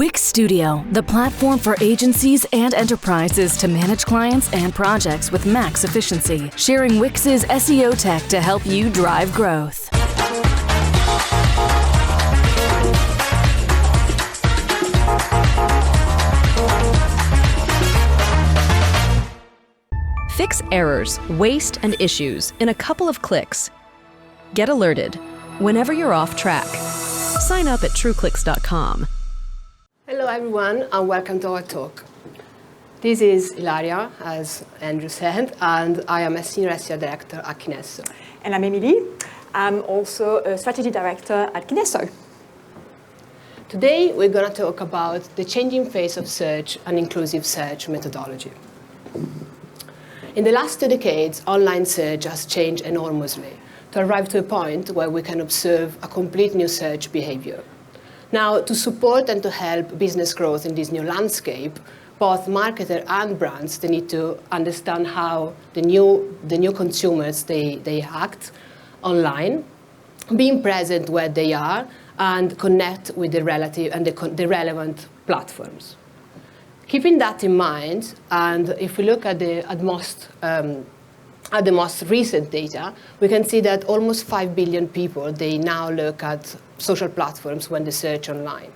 Wix Studio, the platform for agencies and enterprises to manage clients and projects with max efficiency, sharing Wix's SEO tech to help you drive growth. Fix errors, waste, and issues in a couple of clicks. Get alerted whenever you're off track. Sign up at trueclicks.com. Hello everyone and welcome to our talk. This is Ilaria, as Andrew said, and I am a Senior SEO Director at Kinesso. And I'm Emilie. I'm also a Strategy Director at Kinesso. Today we're going to talk about the changing face of search and inclusive search methodology. In the last 2 decades, online search has changed enormously to arrive to a point where we can observe a complete new search behavior. Now, to support and to help business growth in this new landscape, both marketers and brands, they need to understand how the new consumers, they act online, being present where they are, and connect with the the relevant platforms. Keeping that in mind, and if we look at the most recent data, we can see that almost 5 billion people, they now look at social platforms when they search online.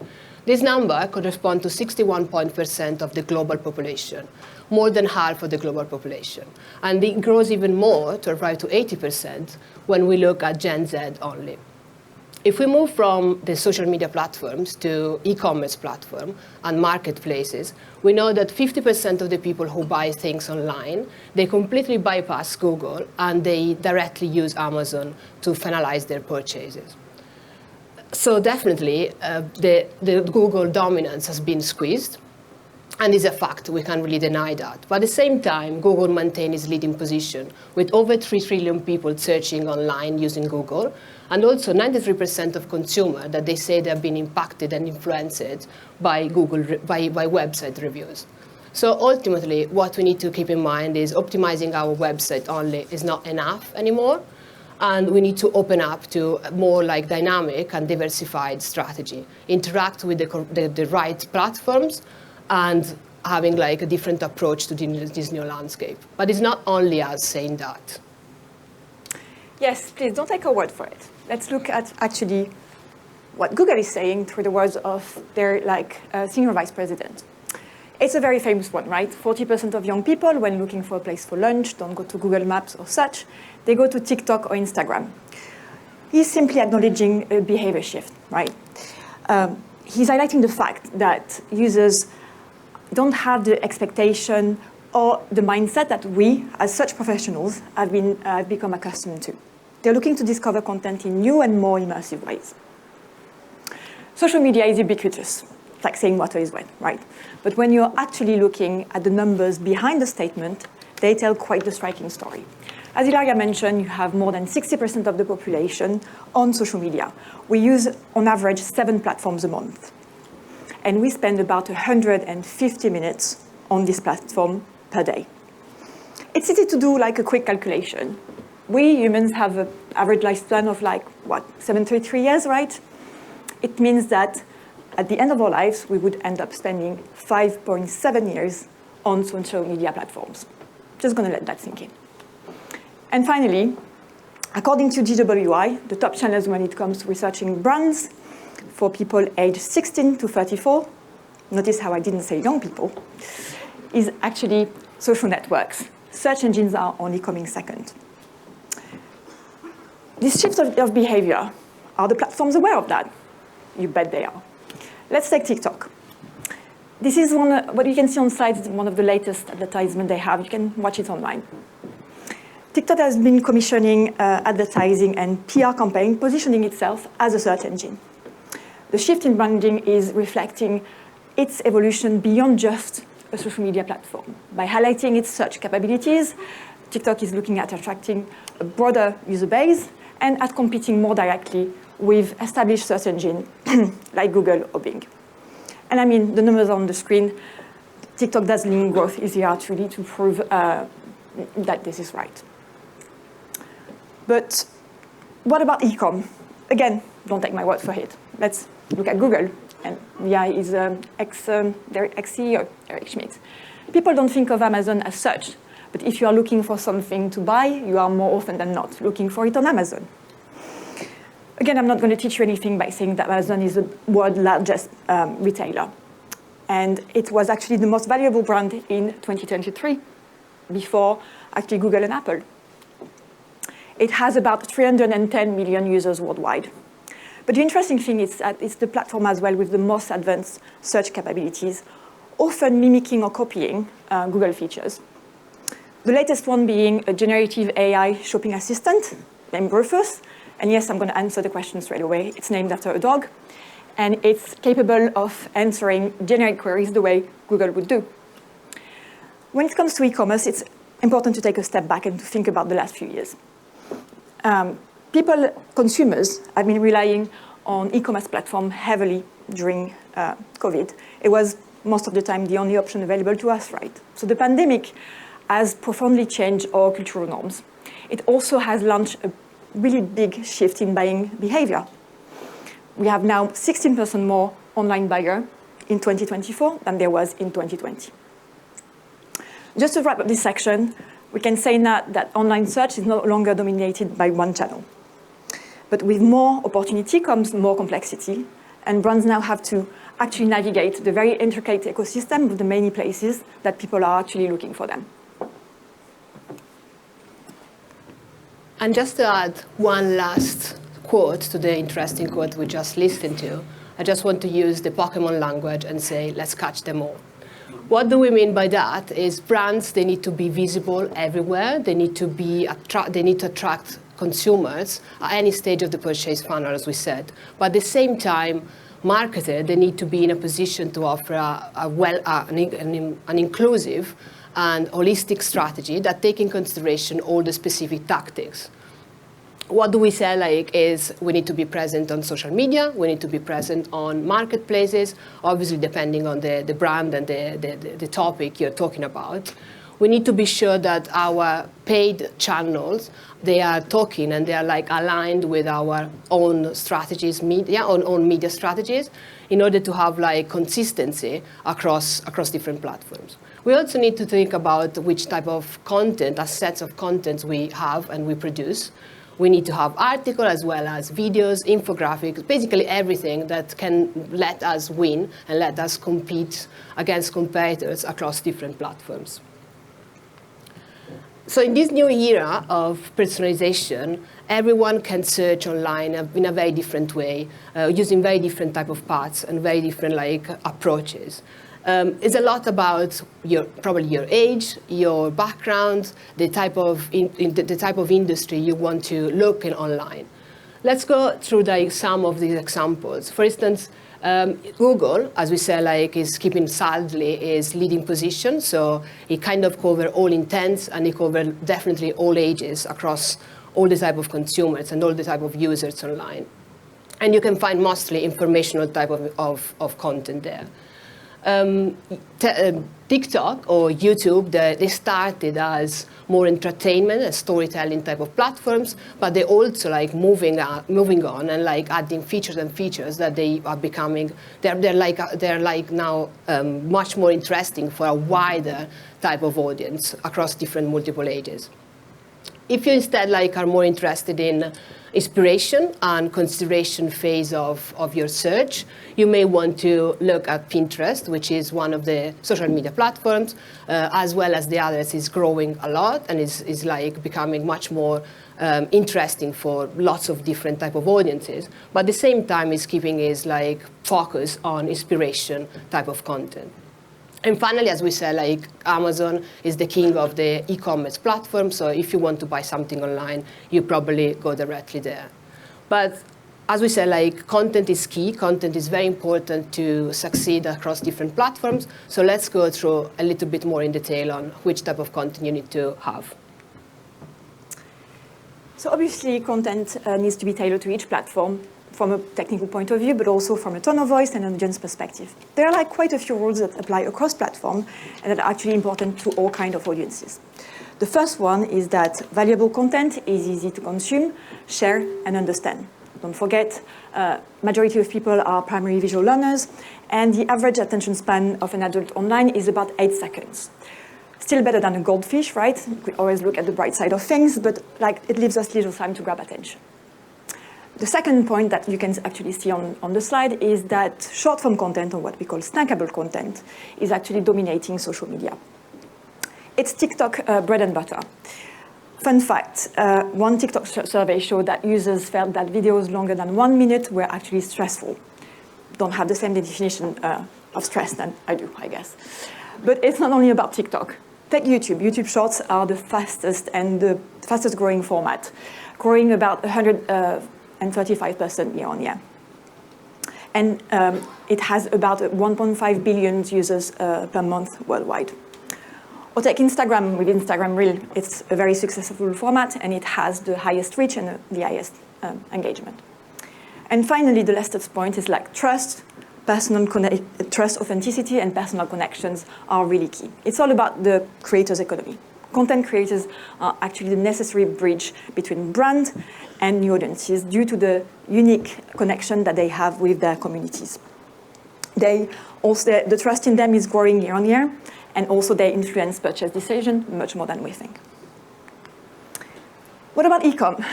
This number corresponds to 61% of the global population, more than half of the global population. And it grows even more to arrive to 80% when we look at Gen Z only. If we move from the social media platforms to e-commerce platform and marketplaces, we know that 50% of the people who buy things online, they completely bypass Google and they directly use Amazon to finalize their purchases. So definitely, the Google dominance has been squeezed, and it's a fact, we can't really deny that. But at the same time, Google maintains its leading position with over 3 trillion people searching online using Google, and also 93% of consumers that they say they have been impacted and influenced by by website reviews. So ultimately, what we need to keep in mind is optimizing our website only is not enough anymore, and we need to open up to a more like dynamic and diversified strategy, interact with the right platforms, and having like a different approach to this new landscape. But it's not only us saying that. Yes, please don't take our word for it. Let's look at actually what Google is saying through the words of their senior vice president. It's a very famous one, right? 40% of young people, when looking for a place for lunch, don't go to Google Maps or such. They go to TikTok or Instagram. He's simply acknowledging a behavior shift, right? He's highlighting the fact that users don't have the expectation or the mindset that we, as such professionals, have become accustomed to. They're looking to discover content in new and more immersive ways. Social media is ubiquitous. It's like saying water is wet, right? But when you're actually looking at the numbers behind the statement, they tell quite the striking story. As Ilaria mentioned, you have more than 60% of the population on social media. We use, on average, 7 platforms a month. And we spend about 150 minutes on this platform per day. It's easy to do like a quick calculation. We humans have an average lifespan of 73 years, right? It means that at the end of our lives, we would end up spending 5.7 years on social media platforms. Just gonna let that sink in. And finally, according to GWI, the top channels when it comes to researching brands for people aged 16 to 34, notice how I didn't say young people, is actually social networks. Search engines are only coming second. This shift of behavior, are the platforms aware of that? You bet they are. Let's take TikTok. This is what you can see on slides is one of the latest advertisements they have. You can watch it online. TikTok has been commissioning advertising and PR campaign, positioning itself as a search engine. The shift in branding is reflecting its evolution beyond just a social media platform. By highlighting its search capabilities, TikTok is looking at attracting a broader user base and at competing more directly with established search engines like Google or Bing. And I mean, the numbers on the screen, TikTok dazzling growth is here truly to prove that this is right. But what about e-com? Again, don't take my word for it. Let's look at Google. and VI is their ex-CEO, Eric Schmidt. People don't think of Amazon as such, but if you are looking for something to buy, you are more often than not looking for it on Amazon. Again, I'm not going to teach you anything by saying that Amazon is the world's largest retailer. And it was actually the most valuable brand in 2023, before actually Google and Apple. It has about 310 million users worldwide. But the interesting thing is that it's the platform as well with the most advanced search capabilities, often mimicking or copying Google features. The latest one being a generative AI shopping assistant named Rufus. And yes, I'm going to answer the question straight away. It's named after a dog. And it's capable of answering generic queries the way Google would do. When it comes to e-commerce, it's important to take a step back and to think about the last few years. Consumers, have been relying on e-commerce platform heavily during COVID. It was most of the time the only option available to us, right? So the pandemic has profoundly changed our cultural norms. It also has launched a really big shift in buying behavior. We have now 16% more online buyer in 2024 than there was in 2020. Just to wrap up this section, we can say now that online search is no longer dominated by one channel. But with more opportunity comes more complexity, and brands now have to actually navigate the very intricate ecosystem of the many places that people are actually looking for them. And just to add one last quote to the interesting quote we just listened to, I just want to use the Pokemon language and say, let's catch them all. What do we mean by that is brands, they need to be visible everywhere. They need to attract consumers at any stage of the purchase funnel, as we said. But at the same time, marketers, they need to be in a position to offer an inclusive and holistic strategy that take in consideration all the specific tactics. What do we say is we need to be present on social media, we need to be present on marketplaces, obviously depending on the brand and the topic you're talking about. We need to be sure that our paid channels, they are talking and they are aligned with our own strategies, own media strategies, in order to have consistency across different platforms. We also need to think about which type of content, sets of contents we have and we produce. We need to have articles as well as videos, infographics, basically everything that can let us win and let us compete against competitors across different platforms. So in this new era of personalization, everyone can search online in a very different way, using very different type of paths and very different approaches. It's a lot about probably your age, your background, the type of industry you want to look in online. Let's go through some of these examples. For instance, Google, as we say, is keeping sadly is leading position. So it kind of covers all intents and it covers definitely all ages across all the type of consumers and all the type of users online. And you can find mostly informational type of content there. TikTok or YouTube, they started as more entertainment and storytelling type of platforms, but they also moving on and adding features that they are becoming. They're now much more interesting for a wider type of audience across different multiple ages. If you instead are more interested in inspiration and consideration phase of your search, you may want to look at Pinterest, which is one of the social media platforms, as well as the others is growing a lot and is becoming much more interesting for lots of different type of audiences. But at the same time, is keeping his focus on inspiration type of content. And finally, as we said, Amazon is the king of the e-commerce platform. So if you want to buy something online, you probably go directly there. But as we said, content is key. Content is very important to succeed across different platforms. So let's go through a little bit more in detail on which type of content you need to have. So obviously, content needs to be tailored to each platform from a technical point of view, but also from a tone of voice and an audience perspective. There are quite a few rules that apply across platform and that are actually important to all kinds of audiences. The first one is that valuable content is easy to consume, share, and understand. don't forget, majority of people are primary visual learners, and the average attention span of an adult online is about 8 seconds. Still better than a goldfish, right? We always look at the bright side of things, but like it leaves us little time to grab attention. The second point that you can actually see on the slide is that short-form content, or what we call snackable content, is actually dominating social media. It's TikTok bread and butter. Fun fact, one TikTok survey showed that users felt that videos longer than 1 minute were actually stressful. Don't have the same definition of stress than I do, I guess. But it's not only about TikTok. Take YouTube. YouTube Shorts are the fastest growing format, growing about 135% year on year. And it has about 1.5 billion users per month worldwide. Or take Instagram. With Instagram Reel, it's a very successful format, and it has the highest reach and the highest engagement. And finally, the last point is like trust, trust, authenticity, and personal connections are really key. It's all about the creators' economy. Content creators are actually the necessary bridge between brand and new audiences due to the unique connection that they have with their communities. The trust in them is growing year on year, and also they influence purchase decisions much more than we think. What about e-com?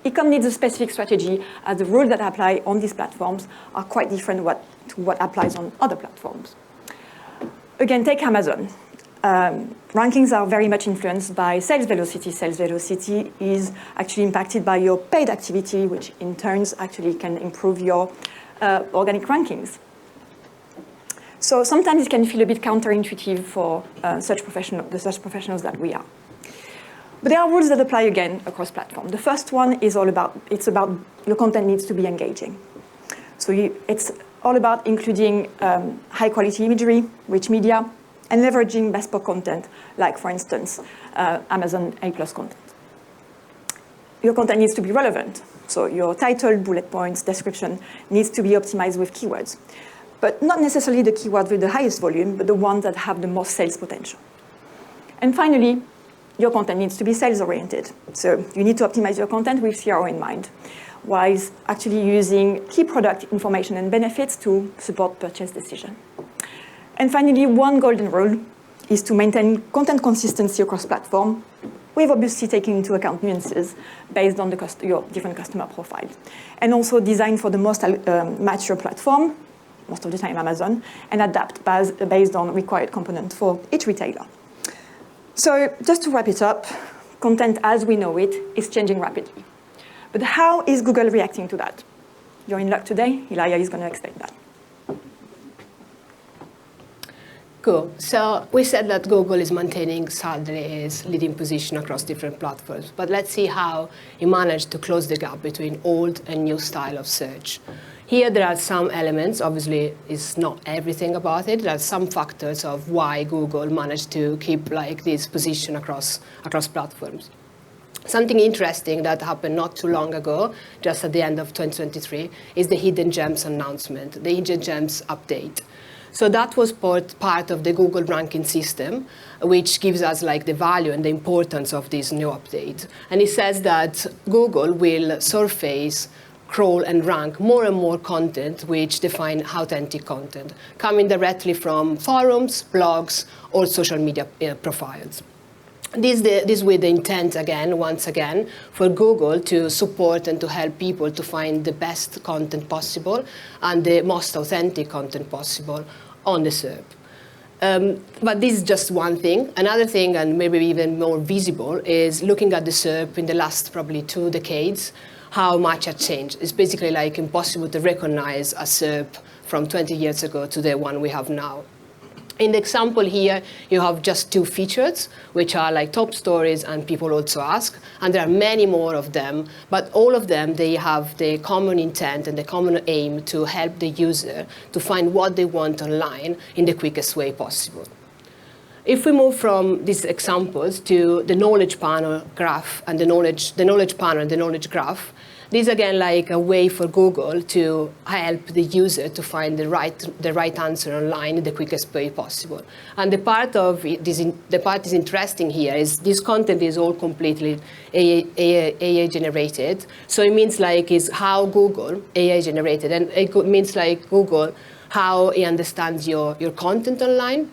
E-com needs a specific strategy, as the rules that apply on these platforms are quite different to what applies on other platforms. Again, take Amazon. Rankings are very much influenced by sales velocity. Sales velocity is actually impacted by your paid activity, which in turn actually can improve your organic rankings. So sometimes it can feel a bit counterintuitive for the such professionals that we are. But there are rules that apply again across platforms. The first one is about your content needs to be engaging. So it's all about including high quality imagery, rich media, and leveraging bespoke content, like for instance, Amazon A+ content. Your content needs to be relevant. So your title, bullet points, description needs to be optimized with keywords. But not necessarily the keywords with the highest volume, but the ones that have the most sales potential. And finally, your content needs to be sales-oriented. So you need to optimize your content with CRO in mind, while actually using key product information and benefits to support purchase decision. And finally, one golden rule is to maintain content consistency across platform, with obviously taking into account nuances based on your different customer profiles. And also design for the most mature platform, most of the time Amazon, and adapt based on required components for each retailer. So just to wrap it up, content as we know it is changing rapidly. But how is Google reacting to that? You're in luck today. Ilaria is going to explain that. Cool. So we said that Google is maintaining sadly its leading position across different platforms. But let's see how it managed to close the gap between old and new style of search. Here there are some elements, obviously it's not everything about it, there are some factors of why Google managed to keep like this position across platforms. Something interesting that happened not too long ago, just at the end of 2023, is the Hidden Gems announcement, the Hidden Gems update. So that was part of the Google ranking system, which gives us like the value and the importance of this new update. And it says that Google will surface, crawl and rank more and more content which define authentic content, coming directly from forums, blogs, or social media profiles. This with the intent, once again, for Google to support and to help people to find the best content possible and the most authentic content possible on the SERP. But this is just one thing. Another thing, and maybe even more visible, is looking at the SERP in the last probably 2 decades, how much has changed. It's basically like impossible to recognize a SERP from 20 years ago to the one we have now. In the example here, you have just 2 features, which are like top stories and people also ask, and there are many more of them, but all of them, they have the common intent and the common aim to help the user to find what they want online in the quickest way possible. If we move from these examples to the knowledge panel graph and the knowledge panel and the knowledge graph, This again like a way for Google to help the user to find the right answer online in the quickest way possible. And the part is interesting here is this content is all completely AI generated. So it means like is how Google AI generated, and it means like Google how it understands your content online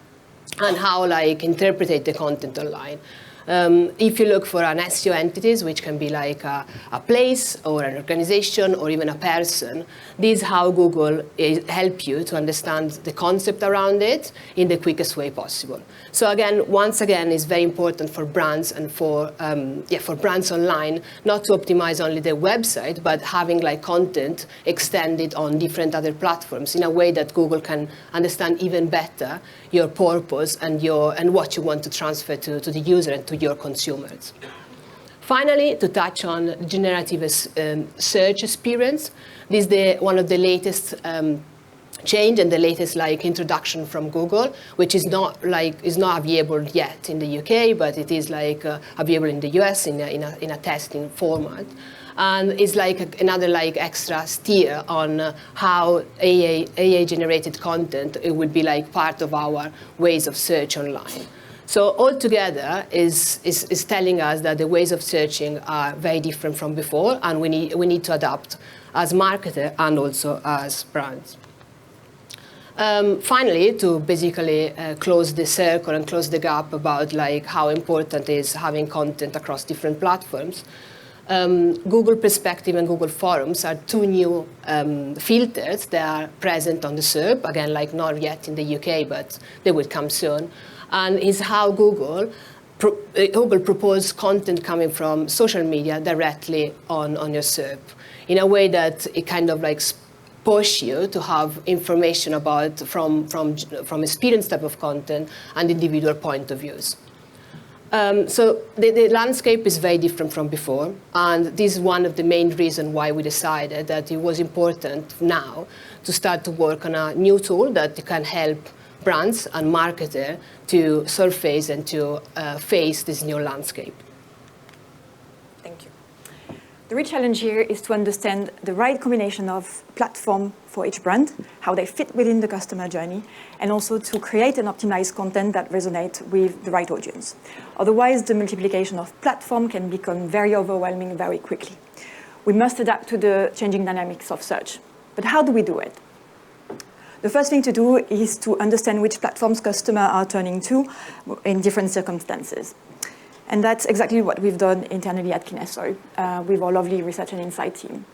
and how like interpret the content online. If you look for an SEO entities, which can be like a place or an organization or even a person, this is how Google help you to understand the concept around it in the quickest way possible. So again, once again, it's very important for brands and for brands online not to optimize only their website, but having like content extended on different other platforms in a way that Google can understand even better your purpose and what you want to transfer to the user and to your consumers. Finally, to touch on generative search experience, this is one of the latest change and the latest like introduction from Google, which is not available yet in the UK, but it is like available in the US in a testing format. And it's like another like extra steer on how AI generated content it will be like part of our ways of search online. So altogether is telling us that the ways of searching are very different from before, and we need to adapt as marketers and also as brands. Finally, to basically close the circle and close the gap about like how important is having content across different platforms. Google Perspective and Google Forums are two new filters that are present on the SERP, again, like not yet in the UK, but they will come soon. And is how Google proposes content coming from social media directly on your SERP in a way that it kind of like push you to have information about from experience type of content and individual point of views. So the landscape is very different from before, and this is one of the main reasons why we decided that it was important now to start to work on a new tool that can help brands and marketers to surface and to face this new landscape. Thank you. The real challenge here is to understand the right combination of platform for each brand, how they fit within the customer journey, and also to create and optimize content that resonates with the right audience. Otherwise, the multiplication of platform can become very overwhelming very quickly. We must adapt to the changing dynamics of search. But how do we do it? The first thing to do is to understand which platforms customers are turning to in different circumstances. And that's exactly what we've done internally at Kinesso with our lovely research and insight team.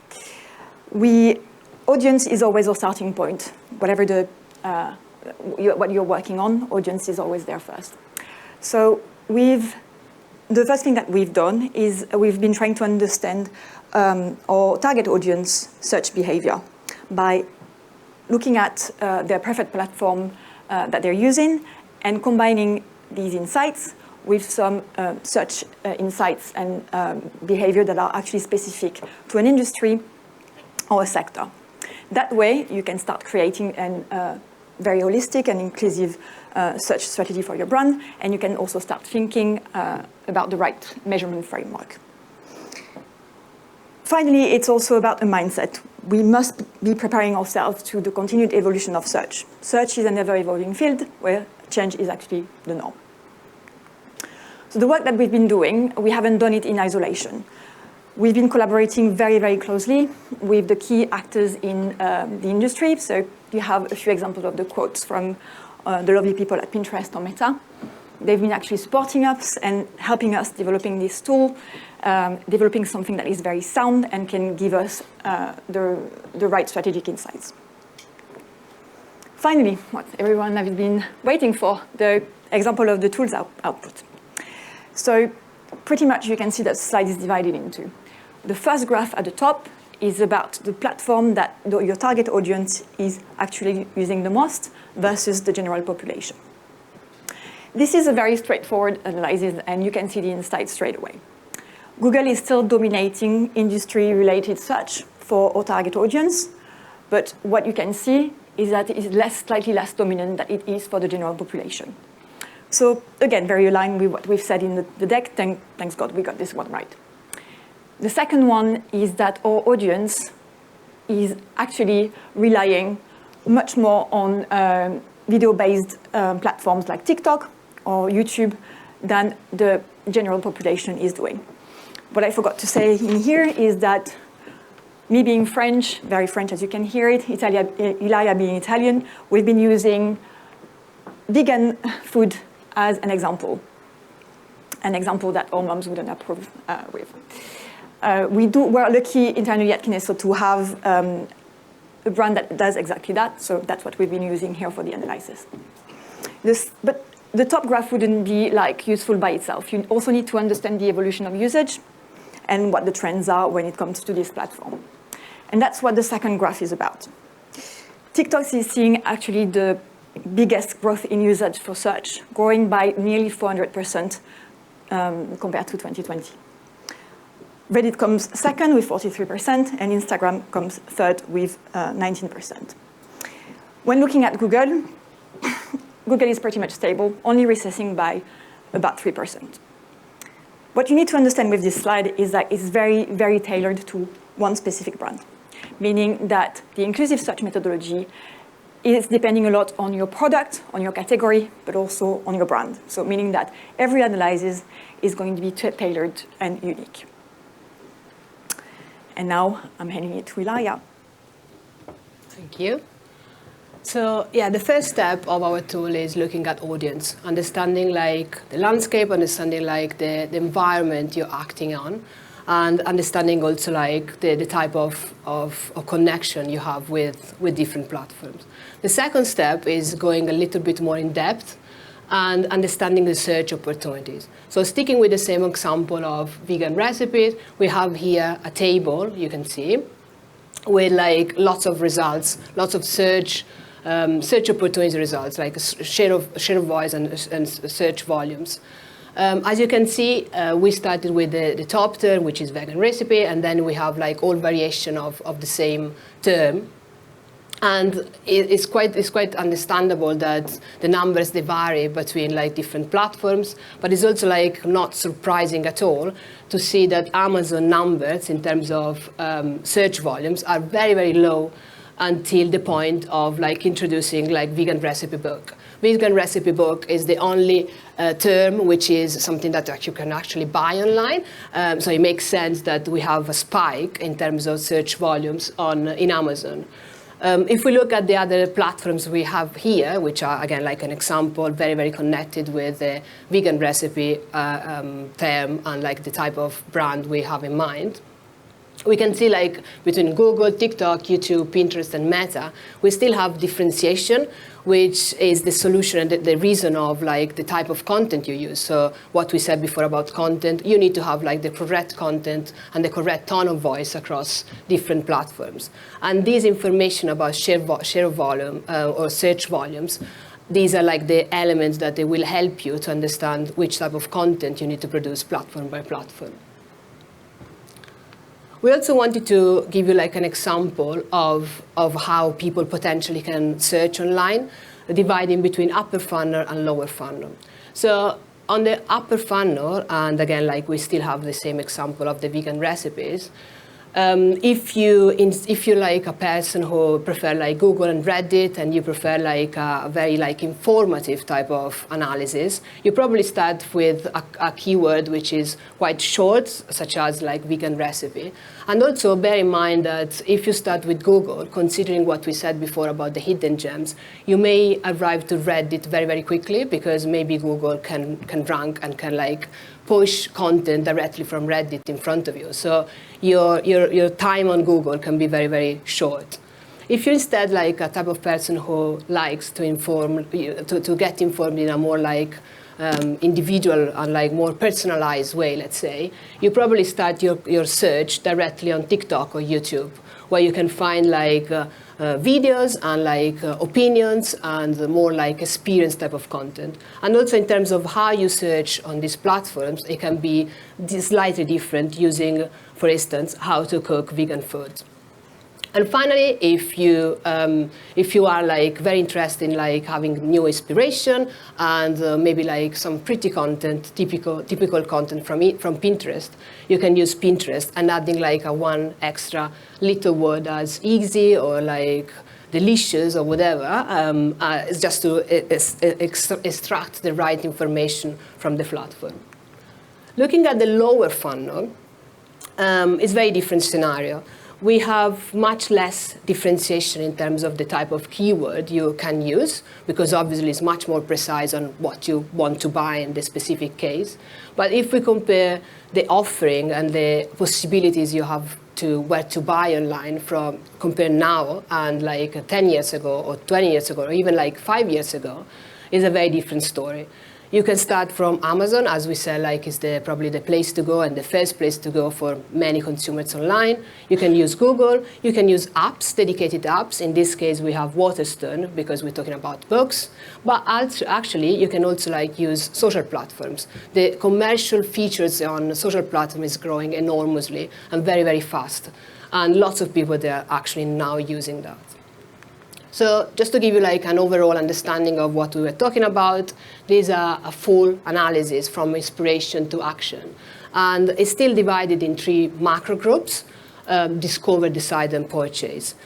Audience is always our starting point. Whatever what you're working on, audience is always there first. So the first thing that we've done is we've been trying to understand our target audience search behavior by looking at their preferred platform that they're using and combining these insights with some search insights and behavior that are actually specific to an industry or a sector. That way, you can start creating a very holistic and inclusive search strategy for your brand, and you can also start thinking about the right measurement framework. Finally, it's also about a mindset. We must be preparing ourselves to the continued evolution of search. Search is an ever-evolving field where change is actually the norm. So the work that we've been doing, we haven't done it in isolation. We've been collaborating very, very closely with the key actors in the industry. So you have a few examples of the quotes from the lovely people at Pinterest or Meta. They've been actually supporting us and helping us developing this tool, developing something that is very sound and can give us the right strategic insights. Finally, what everyone has been waiting for, the example of the tools output. So pretty much you can see that the slide is divided into. The first graph at the top is about the platform that your target audience is actually using the most versus the general population. This is a very straightforward analysis, and you can see the insights straight away. Google is still dominating industry-related search for our target audience, but what you can see is that it is slightly less dominant than it is for the general population. So again, very aligned with what we've said in the deck. Thanks God, we got this one right. The second one is that our audience is actually relying much more on video-based platforms like TikTok or YouTube than the general population is doing. What I forgot to say in here is that me being French, very French as you can hear it, Ilaria being Italian, we've been using vegan food as an example that all moms wouldn't approve with. We're lucky internally at Kineso to have a brand that does exactly that, so that's what we've been using here for the analysis. But the top graph wouldn't be useful by itself. You also need to understand the evolution of usage and what the trends are when it comes to this platform. And that's what the second graph is about. TikTok is seeing actually the biggest growth in usage for search, growing by nearly 400% compared to 2020. Reddit comes second with 43%, and Instagram comes third with 19%. When looking at Google, Google is pretty much stable, only recessing by about 3%. What you need to understand with this slide is that it's very, very tailored to one specific brand, meaning that the inclusive search methodology is depending a lot on your product, on your category, but also on your brand. So meaning that every analysis is going to be tailored and unique. And now I'm handing it to Ilaria. Thank you. So yeah, the first step of our tool is looking at audience, understanding the landscape, understanding the environment you're acting on, and understanding also the type of connection you have with different platforms. The second step is going a little bit more in depth and understanding the search opportunities. So sticking with the same example of vegan recipes, we have here a table, you can see, with lots of results, lots of search opportunity results, like share of voice and search volumes. As you can see, we started with the top term, which is vegan recipe, and then we have all variation of the same term. And it's quite understandable that the numbers, they vary between different platforms, but it's also not surprising at all to see that Amazon numbers in terms of search volumes are very, very low until the point of introducing vegan recipe book. Vegan recipe book is the only term which is something that you can actually buy online. So it makes sense that we have a spike in terms of search volumes in Amazon. If we look at the other platforms we have here, which are, again, an example, very, very connected with the vegan recipe term and the type of brand we have in mind, we can see between Google, TikTok, YouTube, Pinterest, and Meta, we still have differentiation, which is the solution and the reason of the type of content you use. So what we said before about content, you need to have the correct content and the correct tone of voice across different platforms. And this information about share of volume or search volumes, these are the elements that they will help you to understand which type of content you need to produce platform by platform. We also wanted to give you an example of how people potentially can search online, dividing between upper funnel and lower funnel. So on the upper funnel, and again, we still have the same example of the vegan recipes, if you're a person who prefer Google and Reddit, and you prefer a very informative type of analysis, you probably start with a keyword which is quite short, such as vegan recipe. And also bear in mind that if you start with Google, considering what we said before about the hidden gems, you may arrive to Reddit very, very quickly, because maybe Google can rank and can push content directly from Reddit in front of you. So your time on Google can be very, very short. If you're instead a type of person who likes to get informed in a more individual and more personalized way, let's say, you probably start your search directly on TikTok or YouTube, where you can find videos and opinions and more experience type of content. And also in terms of how you search on these platforms, it can be slightly different using, for instance, how to cook vegan food. And finally, if you are like very interested in like having new inspiration and maybe like some pretty content, typical content from Pinterest, you can use Pinterest and adding like a one extra little word as easy or like delicious or whatever, is just to extract the right information from the platform. Looking at the lower funnel, it's a very different scenario. We have much less differentiation in terms of the type of keyword you can use, because obviously it's much more precise on what you want to buy in the specific case. But if we compare the offering and the possibilities you have to where to buy online from compare now and like 10 years ago or 20 years ago or even like 5 years ago, is a very different story. You can start from Amazon, as we said, like is probably the place to go and the first place to go for many consumers online. You can use Google. You can use apps, dedicated apps. In this case, we have Waterstone because we're talking about books. But actually, you can also like use social platforms. The commercial features on social platforms is growing enormously and very, very fast. And lots of people they are actually now using that. So just to give you like an overall understanding of what we were talking about, these are a full analysis from inspiration to action. And it's still divided in 3 macro groups, discover, decide, and purchase.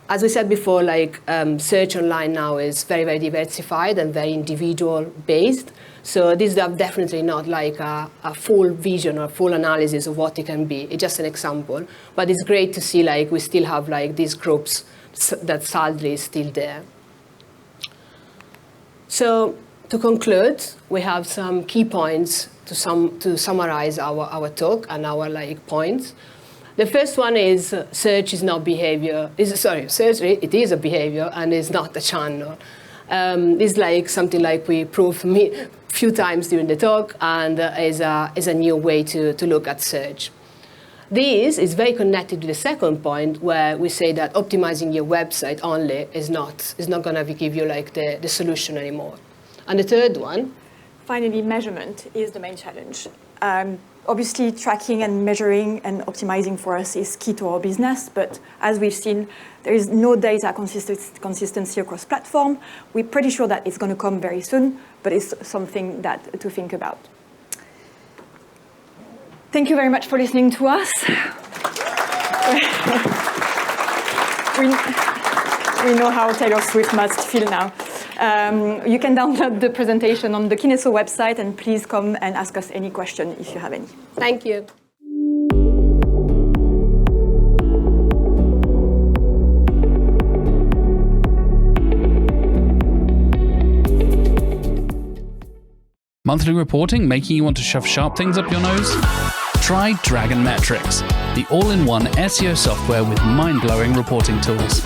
As we said before, like search online now is very, very diversified and very individual based. So these are definitely not like a full vision or full analysis of what it can be. It's just an example. But it's great to see like we still have like these groups that sadly is still there. So to conclude, we have some key points to summarize our talk and our like points. The first one is search is not behavior. Search it is a behavior and is not a channel. It's like something like we proved a few times during the talk, and is a new way to look at search. This is very connected to the second point, where we say that optimizing your website only is not going to give you like the solution anymore. And the third one, finally, measurement is the main challenge. Obviously, tracking and measuring and optimizing for us is key to our business, but as we've seen, there is no data consistency across platform. We're pretty sure that it's going to come very soon, but it's something to think about. Thank you very much for listening to us. We know how Taylor Swift must feel now. You can download the presentation on the Kineso website, and please come and ask us any question if you have any. Thank you. Monthly reporting making you want to shove sharp things up your nose? Try Dragon Metrics, the all-in-one SEO software with mind-blowing reporting tools.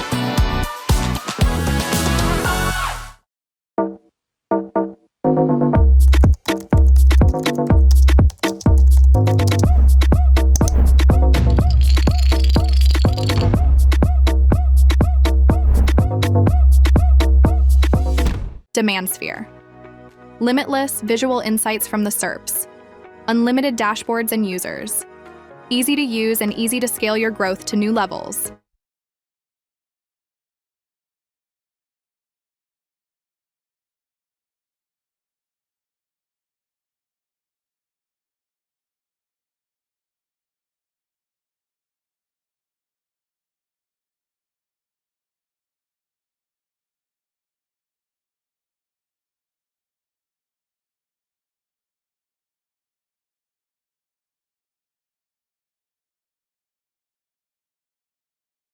Demand Sphere. Limitless visual insights from the SERPs. Unlimited dashboards and users. Easy to use and easy to scale your growth to new levels.